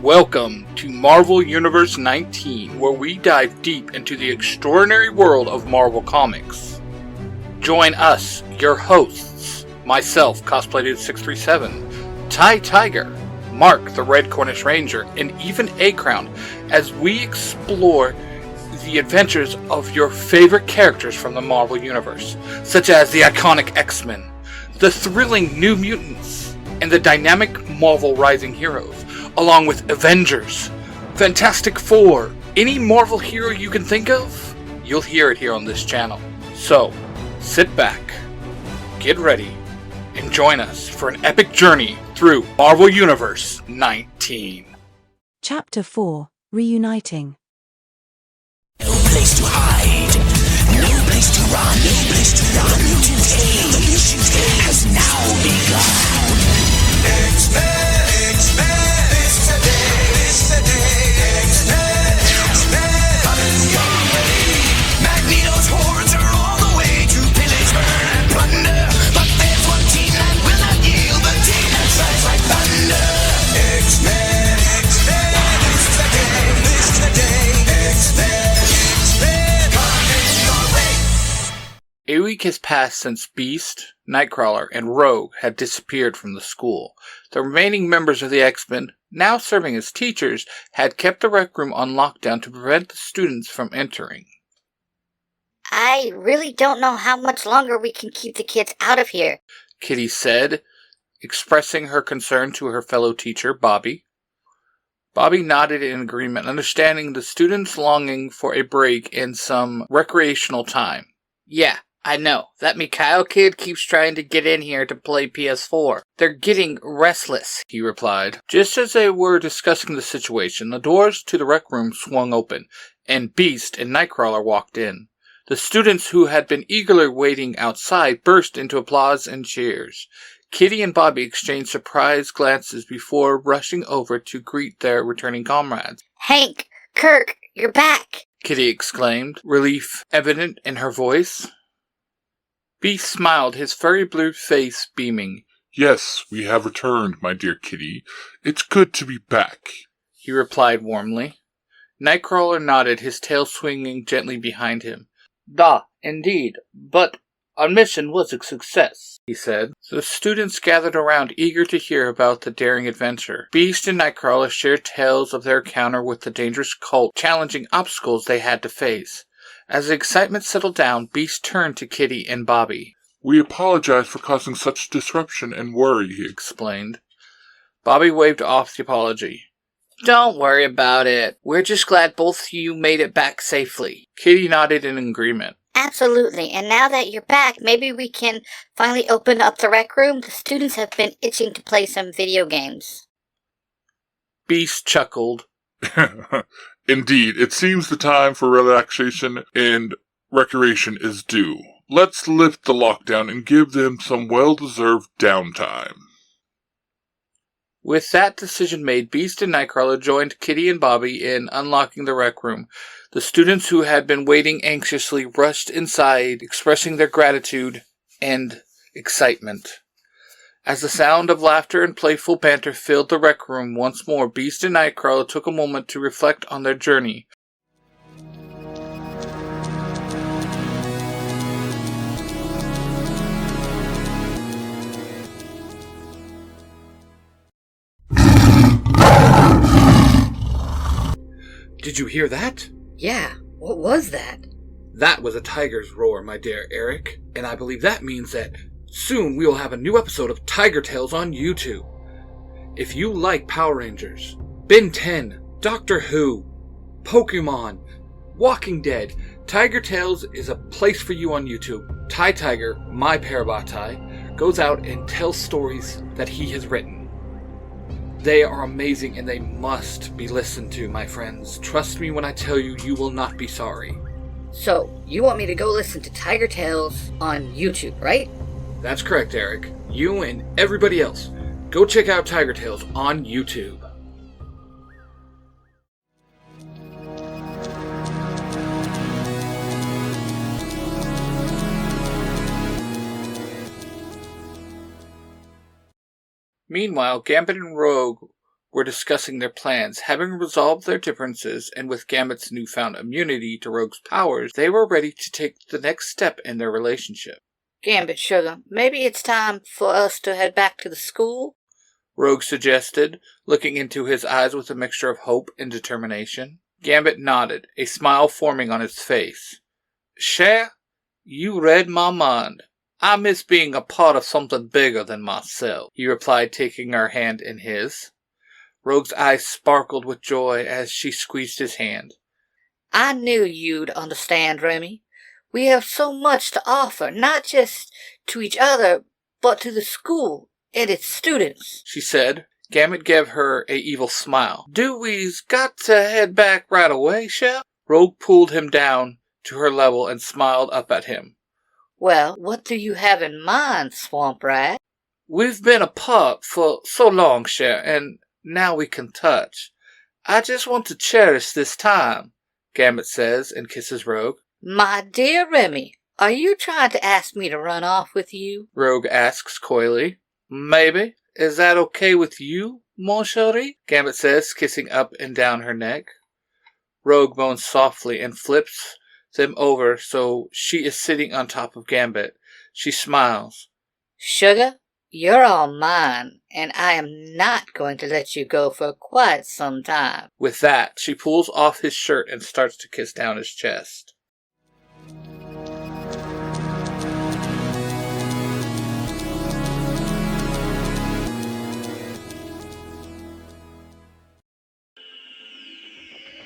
Welcome to Marvel Universe 19, where we dive deep into the extraordinary world of Marvel Comics. Join us, your hosts, myself, CosplayDude637, Ty Tiger, Mark the Red Cornish Ranger, and even A-Crown, as we explore the adventures of your favorite characters from the Marvel Universe, such as the iconic X-Men, the thrilling New Mutants, and the dynamic Marvel Rising Heroes, along with Avengers, Fantastic Four, any Marvel hero you can think of, you'll hear it here on this channel. So, sit back, get ready, and join us for an epic journey through Marvel Universe 19. Chapter 4, Reuniting. No place to hide, no place to run, no place to run. Today has now begun. X-Men, it's today, X-Men, coming your way. Magneto's hordes are on the way to pillage, burn, and plunder. But there's one team that will not yield, the team that strikes like thunder. X-Men, it's today, X-Men. A week has passed since Beast, Nightcrawler, and Rogue had disappeared from the school. The remaining members of the X-Men, now serving as teachers, had kept the rec room on lockdown to prevent the students from entering. I really don't know how much longer we can keep the kids out of here, Kitty said, expressing her concern to her fellow teacher, Bobby. Bobby nodded in agreement, understanding the students' longing for a break and some recreational time. Yeah, I know. That Mikhail kid keeps trying to get in here to play PS4. They're getting restless, he replied. Just as they were discussing the situation, the doors to the rec room swung open, and Beast and Nightcrawler walked in. The students who had been eagerly waiting outside burst into applause and cheers. Kitty and Bobby exchanged surprised glances before rushing over to greet their returning comrades. Hank, Kirk, you're back! Kitty exclaimed, relief evident in her voice. Beast smiled, his furry blue face beaming. Yes, we have returned, my dear Kitty. It's good to be back, he replied warmly. Nightcrawler nodded, his tail swinging gently behind him. Da, indeed, but our mission was a success, he said. The students gathered around, eager to hear about the daring adventure. Beast and Nightcrawler shared tales of their encounter with the dangerous cult, challenging obstacles they had to face. As the excitement settled down, Beast turned to Kitty and Bobby. We apologize for causing such disruption and worry, he explained. Bobby waved off the apology. Don't worry about it. We're just glad both of you made it back safely. Kitty nodded in agreement. Absolutely, and now that you're back, maybe we can finally open up the rec room. The students have been itching to play some video games. Beast chuckled. Indeed, it seems the time for relaxation and recreation is due. Let's lift the lockdown and give them some well-deserved downtime. With that decision made, Beast and Nightcrawler joined Kitty and Bobby in unlocking the rec room. The students who had been waiting anxiously rushed inside, expressing their gratitude and excitement. As the sound of laughter and playful banter filled the rec room once more, Beast and Nightcrawler took a moment to reflect on their journey. Did you hear that? Yeah, what was that? That was a tiger's roar, my dear Eric, and I believe that means that soon we will have a new episode of Tiger Tales on YouTube. If you like Power Rangers, Ben 10, Doctor Who, Pokemon, Walking Dead, Tiger Tales is a place for you on YouTube. Ty Tiger, my Parabatai, goes out and tells stories that he has written. They are amazing and they must be listened to, my friends. Trust me when I tell you, you will not be sorry. So, you want me to go listen to Tiger Tales on YouTube, right? That's correct, Eric. You and everybody else, go check out Tiger Tales on YouTube. Meanwhile, Gambit and Rogue were discussing their plans. Having resolved their differences, and with Gambit's newfound immunity to Rogue's powers, they were ready to take the next step in their relationship. Gambit, sugar, maybe it's time for us to head back to the school? Rogue suggested, looking into his eyes with a mixture of hope and determination. Gambit nodded, a smile forming on his face. Cher, you read my mind. I miss being a part of something bigger than myself, he replied, taking her hand in his. Rogue's eyes sparkled with joy as she squeezed his hand. I knew you'd understand, Remy. We have so much to offer, not just to each other, but to the school and its students, she said. Gambit gave her a evil smile. Do we's got to head back right away, Chef? Rogue pulled him down to her level and smiled up at him. Well, what do you have in mind, Swamp Rat? We've been apart for so long, Chef, and now we can touch. I just want to cherish this time, Gambit says and kisses Rogue. My dear Remy, are you trying to ask me to run off with you? Rogue asks coyly. Maybe. Is that okay with you, mon chéri? Gambit says, kissing up and down her neck. Rogue moans softly and flips them over so she is sitting on top of Gambit. She smiles. Sugar, you're all mine, and I am not going to let you go for quite some time. With that, she pulls off his shirt and starts to kiss down his chest.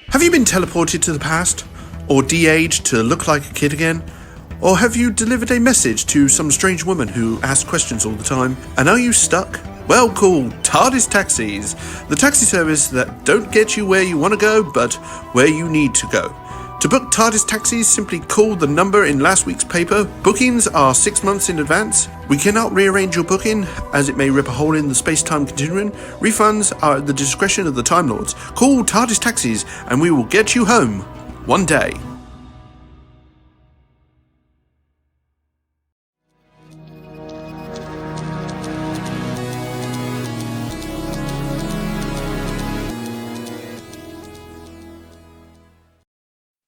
Have you been teleported to the past? Or de-aged to look like a kid again? Or have you delivered a message to some strange woman who asks questions all the time? And are you stuck? Well, call TARDIS Taxis, the taxi service that don't get you where you want to go, but where you need to go. To book TARDIS Taxis, simply call the number in last week's paper. Bookings are 6 months in advance. We cannot rearrange your booking, as it may rip a hole in the space-time continuum. Refunds are at the discretion of the Time Lords. Call TARDIS Taxis, and we will get you home. One day.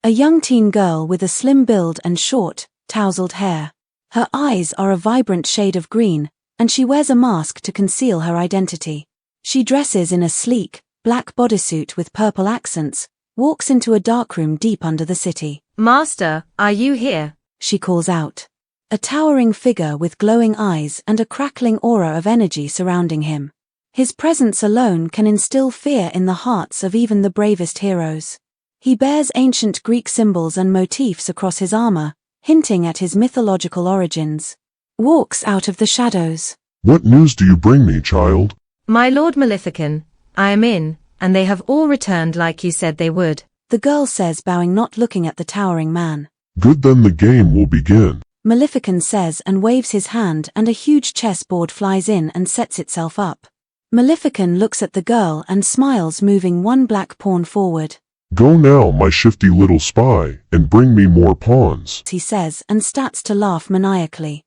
A young teen girl with a slim build and short, tousled hair. Her eyes are a vibrant shade of green, and she wears a mask to conceal her identity. She dresses in a sleek, black bodysuit with purple accents, walks into a darkroom deep under the city. Master, are you here? She calls out. A towering figure with glowing eyes and a crackling aura of energy surrounding him. His presence alone can instill fear in the hearts of even the bravest heroes. He bears ancient Greek symbols and motifs across his armor, hinting at his mythological origins. Walks out of the shadows. What news do you bring me, child? My lord Maleficent, I am in, and they have all returned like you said they would. The girl says, bowing, not looking at the towering man. Good, then the game will begin. Maleficent says and waves his hand, and a huge chessboard flies in and sets itself up. Maleficent looks at the girl and smiles, moving one black pawn forward. Go now, my shifty little spy, and bring me more pawns, he says, and starts to laugh maniacally.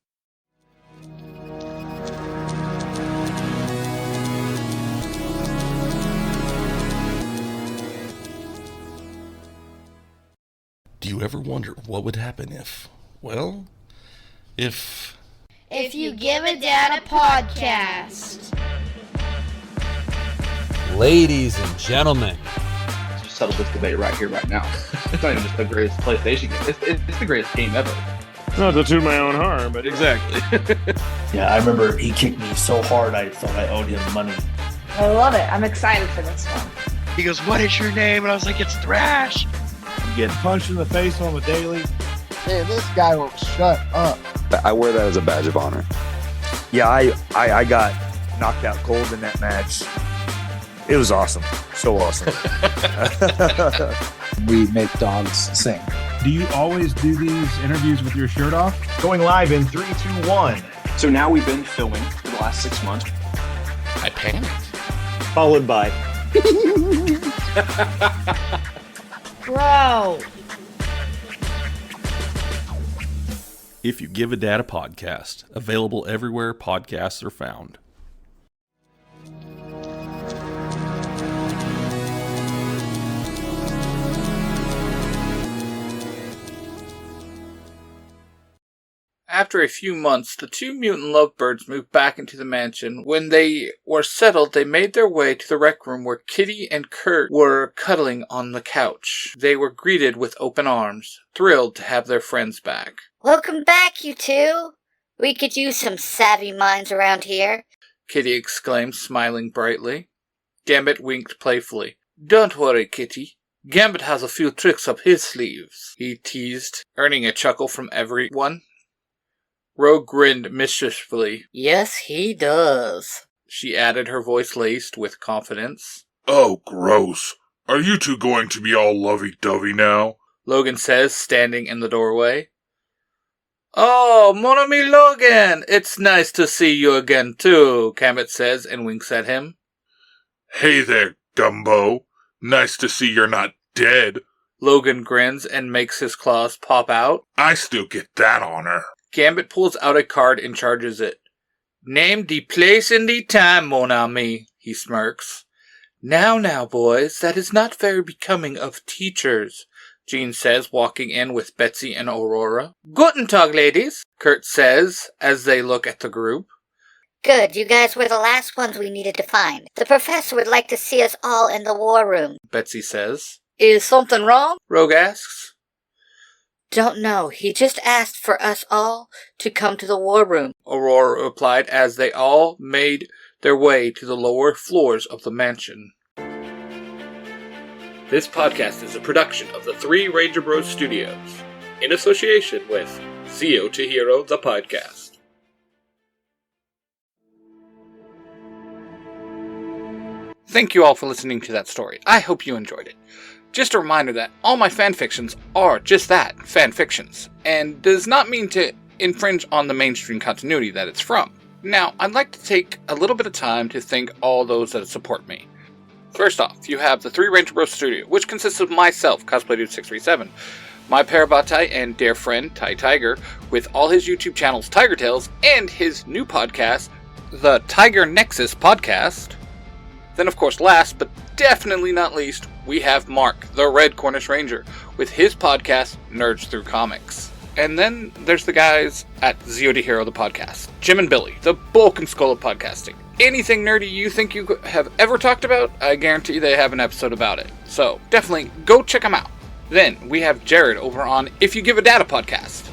Do you ever wonder what would happen if you give a dad a podcast? Ladies and gentlemen, just settle this debate right here, right now. It's not even just the greatest PlayStation game. It's the greatest game ever. Not to toot my own horn, but exactly. Yeah, I remember he kicked me so hard I thought I owed him money. I love it. I'm excited for this one. He goes, "What is your name?" And I was like, "It's Thrash." You get punched in the face on the daily. Man, this guy won't shut up. I wear that as a badge of honor. Yeah, I got knocked out cold in that match. It was awesome. So awesome. We make dogs sing. Do you always do these interviews with your shirt off? Going live in 3, 2, 1. So now we've been filming for the last 6 months. I panicked. Followed by... Bro. If You Give a Dad a Podcast, available everywhere podcasts are found. After a few months, the two mutant lovebirds moved back into the mansion. When they were settled, they made their way to the rec room where Kitty and Kurt were cuddling on the couch. They were greeted with open arms, thrilled to have their friends back. Welcome back, you two. We could use some savvy minds around here. Kitty exclaimed, smiling brightly. Gambit winked playfully. Don't worry, Kitty. Gambit has a few tricks up his sleeves, he teased, earning a chuckle from everyone. Rogue grinned mischievously. Yes, he does, she added, her voice laced with confidence. Oh, gross. Are you two going to be all lovey-dovey now? Logan says, standing in the doorway. Oh, mon ami Logan, it's nice to see you again too, Gambit says and winks at him. Hey there, Gumbo. Nice to see you're not dead. Logan grins and makes his claws pop out. I still get that honor. Gambit pulls out a card and charges it. Name the place and the time, mon ami, he smirks. Now, boys, that is not very becoming of teachers, Jean says, walking in with Betsy and Aurora. Guten Tag, ladies, Kurt says, as they look at the group. Good, you guys were the last ones we needed to find. The professor would like to see us all in the war room, Betsy says. Is something wrong? Rogue asks. Don't know. He just asked for us all to come to the war room, Aurora replied as they all made their way to the lower floors of the mansion. This podcast is a production of the Three Ranger Bros Studios, in association with Zio to Hero, the podcast. Thank you all for listening to that story. I hope you enjoyed it. Just a reminder that all my fanfictions are just that, fanfictions, and does not mean to infringe on the mainstream continuity that it's from. Now, I'd like to take a little bit of time to thank all those that support me. First off, you have the Three Ranger Bros Studio, which consists of myself, CosplayDude637, my Parabatai and dear friend, Ty Tiger, with all his YouTube channels, Tiger Tales, and his new podcast, the Tiger Nexus Podcast. Then, of course, last but definitely not least, we have Mark, the Red Cornish Ranger, with his podcast, Nerds Through Comics. And then there's the guys at Zio to Hero, the podcast. Jim and Billy, the bulk and skull of podcasting. Anything nerdy you think you have ever talked about, I guarantee they have an episode about it. So, definitely go check them out. Then, we have Jared over on If You Give a Dad a Podcast.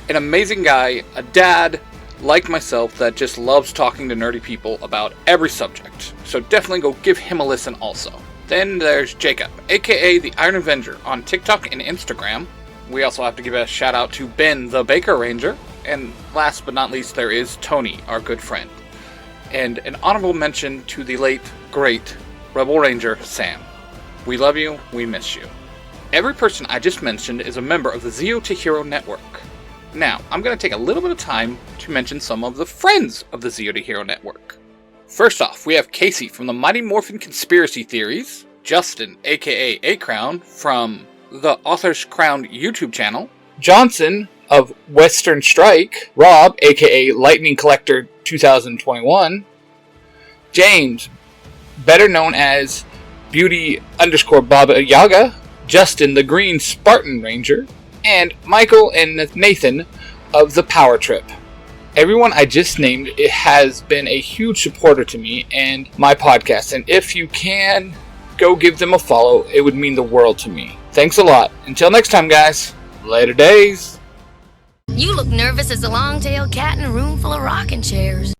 An amazing guy, a dad, like myself, that just loves talking to nerdy people about every subject. So definitely go give him a listen also. Then there's Jacob, aka the Iron Avenger, on TikTok and Instagram. We also have to give a shout out to Ben, the Baker Ranger. And last but not least, there is Tony, our good friend. And an honorable mention to the late, great Rebel Ranger, Sam. We love you, we miss you. Every person I just mentioned is a member of the Zio to Hero Network. Now, I'm going to take a little bit of time to mention some of the friends of the Zio to Hero Network. First off, we have Casey from the Mighty Morphin Conspiracy Theories, Justin, aka A-Crown, from the Author's Crown YouTube channel, Johnson of Western Strike, Rob, aka Lightning Collector 2021, James, better known as Beauty_Baba Yaga, Justin the Green Spartan Ranger, and Michael and Nathan of The Power Trip. Everyone I just named has been a huge supporter to me and my podcast, and if you can, go give them a follow. It would mean the world to me. Thanks a lot. Until next time, guys. Later days. You look nervous as a long-tailed cat in a room full of rocking chairs.